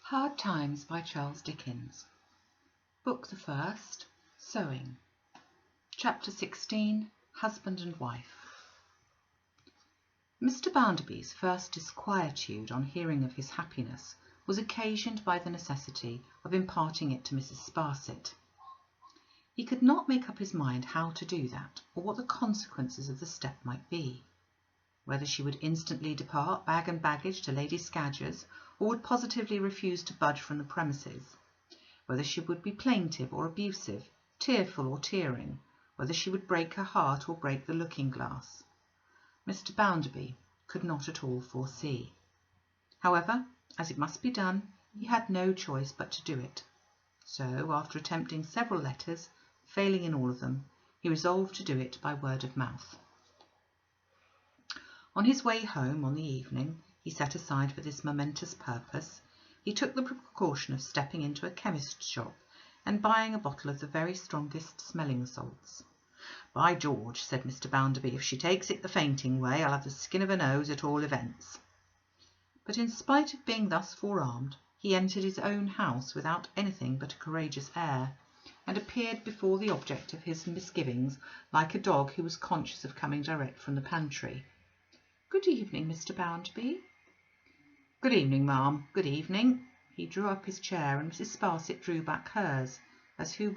Hard Times by Charles Dickens. Book the First, Sowing. Chapter 16, Husband and Wife. Mr. Bounderby's first disquietude on hearing of his happiness was occasioned by the necessity of imparting it to Mrs. Sparsit. He could not make up his mind how to do that, or what the consequences of the step might be. Whether she would instantly depart, bag and baggage, to Lady Scadger's, or would positively refuse to budge from the premises. Whether she would be plaintive or abusive, tearful or tearing, whether she would break her heart or break the looking-glass. Mr. Bounderby could not at all foresee. However, as it must be done, he had no choice but to do it. So, after attempting several letters, failing in all of them, he resolved to do it by word of mouth. On his way home on the evening he set aside for this momentous purpose, he took the precaution of stepping into a chemist's shop and buying a bottle of the very strongest smelling salts. "By George," said Mr. Bounderby, "if she takes it the fainting way, I'll have the skin of her nose at all events." But in spite of being thus forearmed, he entered his own house without anything but a courageous air, and appeared before the object of his misgivings like a dog who was conscious of coming direct from the pantry. "Good evening, Mr. Bounderby." "Good evening, ma'am, good evening." He drew up his chair, and Mrs. Sparsit drew back hers, as who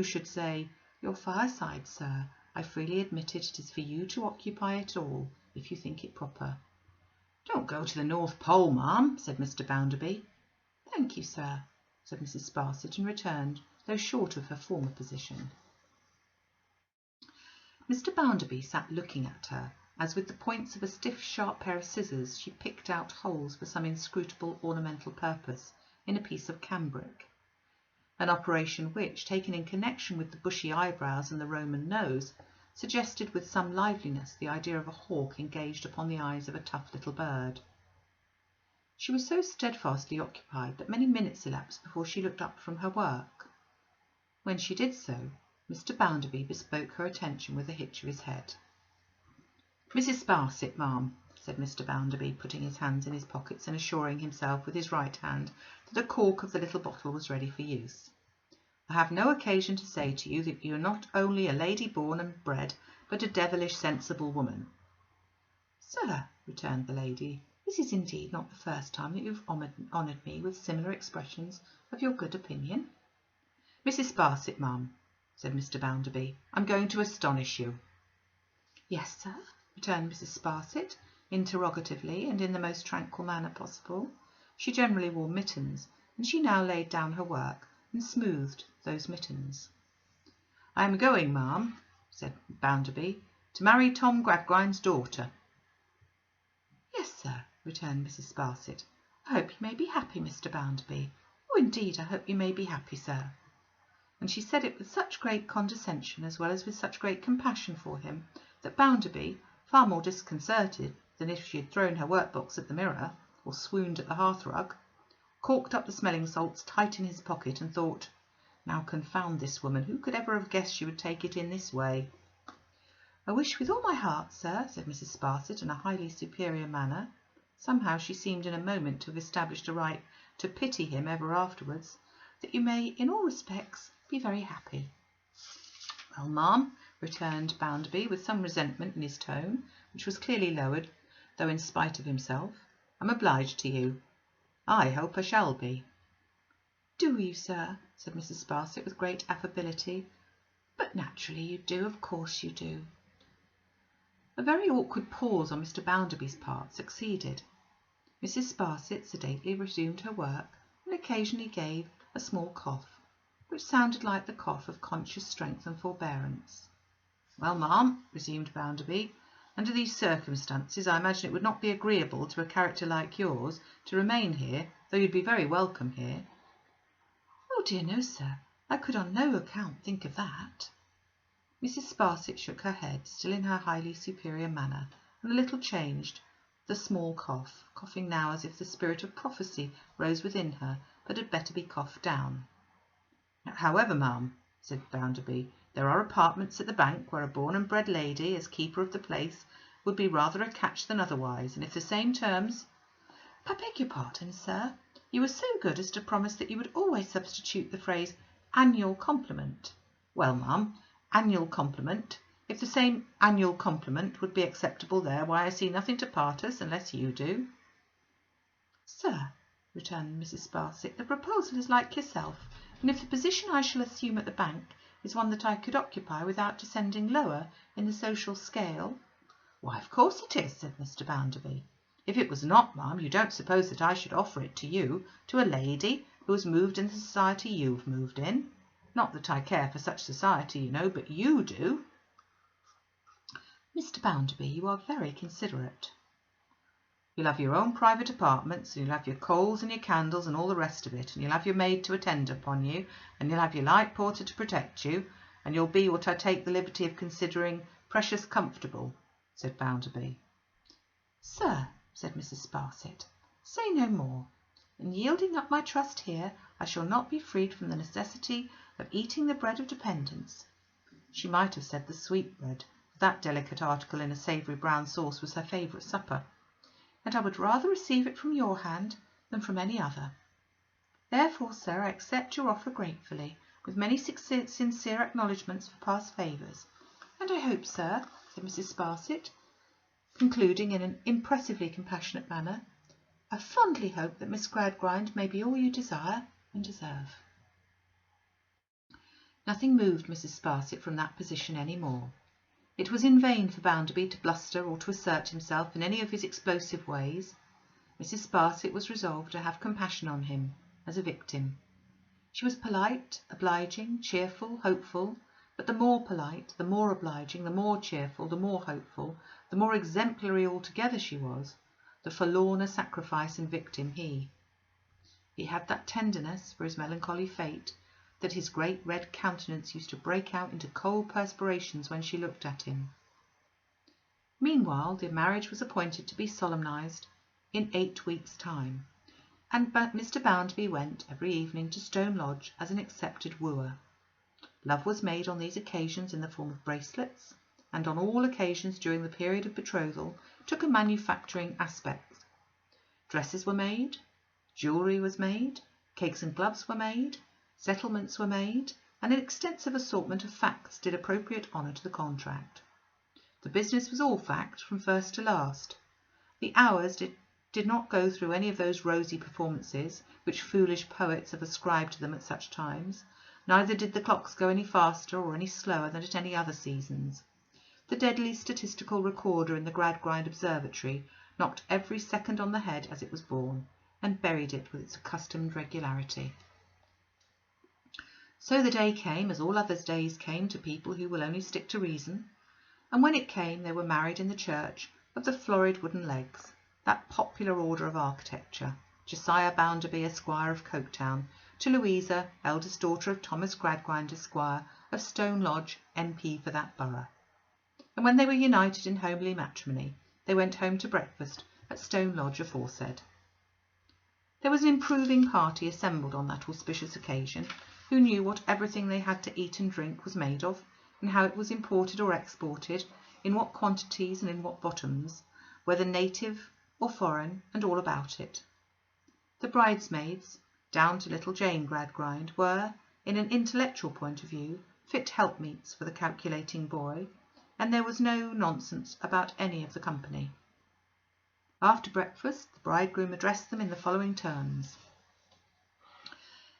should say, "Your fireside, sir. I freely admit it is for you to occupy it all, if you think it proper." "Don't go to the North Pole, ma'am," said Mr. Bounderby. "Thank you, sir," said Mrs. Sparsit, and returned, though short of her former position. Mr. Bounderby sat looking at her, as with the points of a stiff, sharp pair of scissors she picked out holes for some inscrutable ornamental purpose in a piece of cambric, an operation which, taken in connection with the bushy eyebrows and the Roman nose, suggested with some liveliness the idea of a hawk engaged upon the eyes of a tough little bird. She was so steadfastly occupied that many minutes elapsed before she looked up from her work. When she did so, Mr. Bounderby bespoke her attention with a hitch of his head. "Mrs. Sparsit, ma'am," said Mr. Bounderby, putting his hands in his pockets and assuring himself with his right hand that the cork of the little bottle was ready for use. "I have no occasion to say to you that you are not only a lady born and bred, but a devilish sensible woman." "Sir," returned the lady, "this is indeed not the first time that you have honoured me with similar expressions of your good opinion." "Mrs. Sparsit, ma'am," said Mr. Bounderby, "I'm going to astonish you." "Yes, sir," returned Mrs. Sparsit, interrogatively, and in the most tranquil manner possible. She generally wore mittens, and she now laid down her work and smoothed those mittens. "I am going, ma'am," said Bounderby, "to marry Tom Gradgrind's daughter." "Yes, sir," returned Mrs. Sparsit. "I hope you may be happy, Mr. Bounderby. Oh, indeed, I hope you may be happy, sir." And she said it with such great condescension, as well as with such great compassion for him, that Bounderby, far more disconcerted than if she had thrown her workbox at the mirror, or swooned at the hearthrug, corked up the smelling salts tight in his pocket, and thought, "Now confound this woman, who could ever have guessed she would take it in this way?" "I wish with all my heart, sir," said Mrs. Sparsit in a highly superior manner. Somehow she seemed in a moment to have established a right to pity him ever afterwards, "that you may, in all respects, be very happy." "Well, ma'am," returned Bounderby, with some resentment in his tone, which was clearly lowered, though in spite of himself, "I'm obliged to you. I hope I shall be." "Do you, sir?" said Mrs. Sparsit with great affability. "But naturally you do, of course you do." A very awkward pause on Mr. Bounderby's part succeeded. Mrs. Sparsit sedately resumed her work, and occasionally gave a small cough, which sounded like the cough of conscious strength and forbearance. "Well, ma'am," resumed Bounderby, "under these circumstances I imagine it would not be agreeable to a character like yours to remain here, though you'd be very welcome here." "Oh dear no, sir, I could on no account think of that." Mrs. Sparsit shook her head, still in her highly superior manner, and a little changed, with a small cough, coughing now as if the spirit of prophecy rose within her, but had better be coughed down. "However, ma'am," said Bounderby, "there are apartments at the Bank where a born and bred lady, as keeper of the place, would be rather a catch than otherwise, and if the same terms—" I beg your pardon, sir. You were so good as to promise that you would always substitute the phrase annual compliment. Well, ma'am, annual compliment. If the same annual compliment would be acceptable there, why, I see nothing to part us unless you do. Sir, returned Mrs. Sparsit, the proposal is like yourself, and if the position I shall assume at the bank is one that I could occupy without descending lower in the social scale. Why, of course it is, said Mr. Bounderby. If it was not, ma'am, you don't suppose that I should offer it to you, to a lady who has moved in the society you've moved in. Not that I care for such society, you know, but you do. Mr. Bounderby, you are very considerate. You'll have your own private apartments, and you'll have your coals and your candles and all the rest of it, and you'll have your maid to attend upon you, and you'll have your light porter to protect you, and you'll be what I take the liberty of considering precious comfortable, said Bounderby. Sir, said Mrs. Sparsit, say no more. In yielding up my trust here, I shall not be freed from the necessity of eating the bread of dependence. She might have said the sweetbread, for that delicate article in a savoury brown sauce was her favourite supper, and I would rather receive it from your hand than from any other. Therefore, sir, I accept your offer gratefully, with many sincere acknowledgments for past favours, and I hope, sir, said Mrs. Sparsit, concluding in an impressively compassionate manner, I fondly hope that Miss Gradgrind may be all you desire and deserve. Nothing moved Mrs. Sparsit from that position any more. It was in vain for Bounderby to bluster or to assert himself in any of his explosive ways. Mrs. Sparsit was resolved to have compassion on him as a victim. She was polite, obliging, cheerful, hopeful, but the more polite, the more obliging, the more cheerful, the more hopeful, the more exemplary altogether she was, the forlorner sacrifice and victim he. He had that tenderness for his melancholy fate, that his great red countenance used to break out into cold perspirations when she looked at him. Meanwhile the marriage was appointed to be solemnized in 8 weeks' time, and Mr. Bounderby went every evening to Stone Lodge as an accepted wooer. Love was made on these occasions in the form of bracelets, and on all occasions during the period of betrothal took a manufacturing aspect. Dresses were made, jewellery was made, cakes and gloves were made, settlements were made, and an extensive assortment of facts did appropriate honour to the contract. The business was all fact from first to last. The hours did not go through any of those rosy performances which foolish poets have ascribed to them at such times, neither did the clocks go any faster or any slower than at any other seasons. The deadly statistical recorder in the Gradgrind Observatory knocked every second on the head as it was born, and buried it with its accustomed regularity. So the day came, as all others' days came to people who will only stick to reason, and when it came they were married in the church of the florid wooden legs, that popular order of architecture, Josiah Bounderby, Esquire of Coketown, to Louisa, eldest daughter of Thomas Gradgrind, Esquire, of Stone Lodge, MP for that borough. And when they were united in homely matrimony, they went home to breakfast at Stone Lodge aforesaid. There was an improving party assembled on that auspicious occasion, who knew what everything they had to eat and drink was made of, and how it was imported or exported, in what quantities and in what bottoms, whether native or foreign, and all about it. The bridesmaids, down to little Jane Gradgrind, were, in an intellectual point of view, fit helpmeets for the calculating boy, and there was no nonsense about any of the company. After breakfast the bridegroom addressed them in the following terms.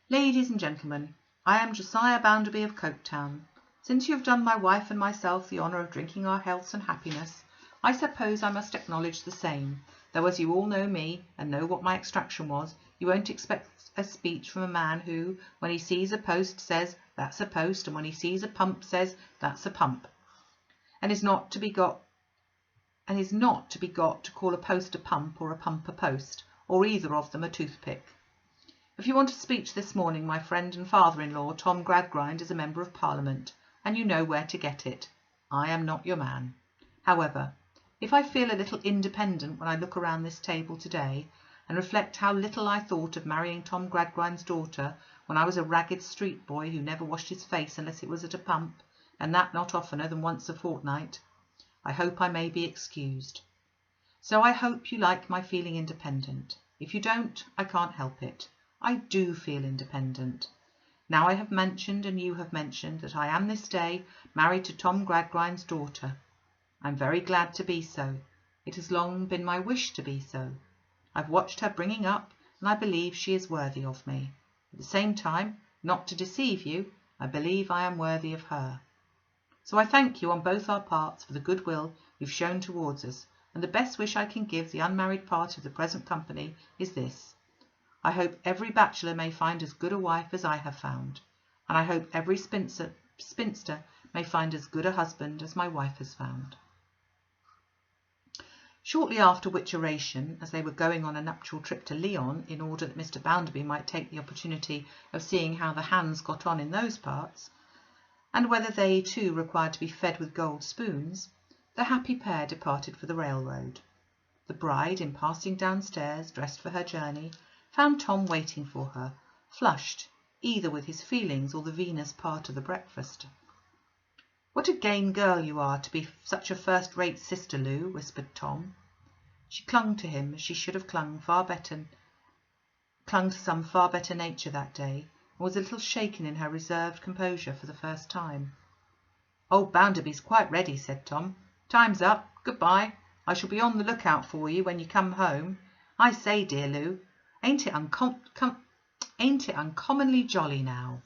Ladies and gentlemen, I am Josiah Bounderby of Coketown. Since you have done my wife and myself the honour of drinking our healths and happiness, I suppose I must acknowledge the same, though as you all know me, and know what my extraction was, you won't expect a speech from a man who, when he sees a post, says, that's a post, and when he sees a pump, says, that's a pump, and is not to be got to call a post a pump or a pump a post, or either of them a toothpick. If you want a speech this morning, my friend and father-in-law, Tom Gradgrind, is a member of Parliament, and you know where to get it. I am not your man. However, if I feel a little independent when I look around this table today, and reflect how little I thought of marrying Tom Gradgrind's daughter when I was a ragged street boy who never washed his face unless it was at a pump, and that not oftener than once a fortnight, I hope I may be excused. So I hope you like my feeling independent. If you don't, I can't help it. I do feel independent. Now I have mentioned and you have mentioned that I am this day married to Tom Gradgrind's daughter. I'm very glad to be so. It has long been my wish to be so. I've watched her bringing up, and I believe she is worthy of me. At the same time, not to deceive you, I believe I am worthy of her. So I thank you on both our parts for the goodwill you've shown towards us, and the best wish I can give the unmarried part of the present company is this. I hope every bachelor may find as good a wife as I have found, and I hope every spinster may find as good a husband as my wife has found. Shortly after which oration, as they were going on a nuptial trip to Lyon in order that Mr. Bounderby might take the opportunity of seeing how the hands got on in those parts, and whether they too required to be fed with gold spoons, the happy pair departed for the railroad. The bride, in passing downstairs, dressed for her journey, found Tom waiting for her, flushed, either with his feelings or the Venus part of the breakfast. "What a game girl you are to be such a first-rate sister, Lou," whispered Tom. She clung to him as she should have clung to some far better nature that day, and was a little shaken in her reserved composure for the first time. "Old Bounderby's quite ready," said Tom. "Time's up. Good-bye. I shall be on the lookout for you when you come home. I say, dear Lou, ain't it uncommonly jolly now?"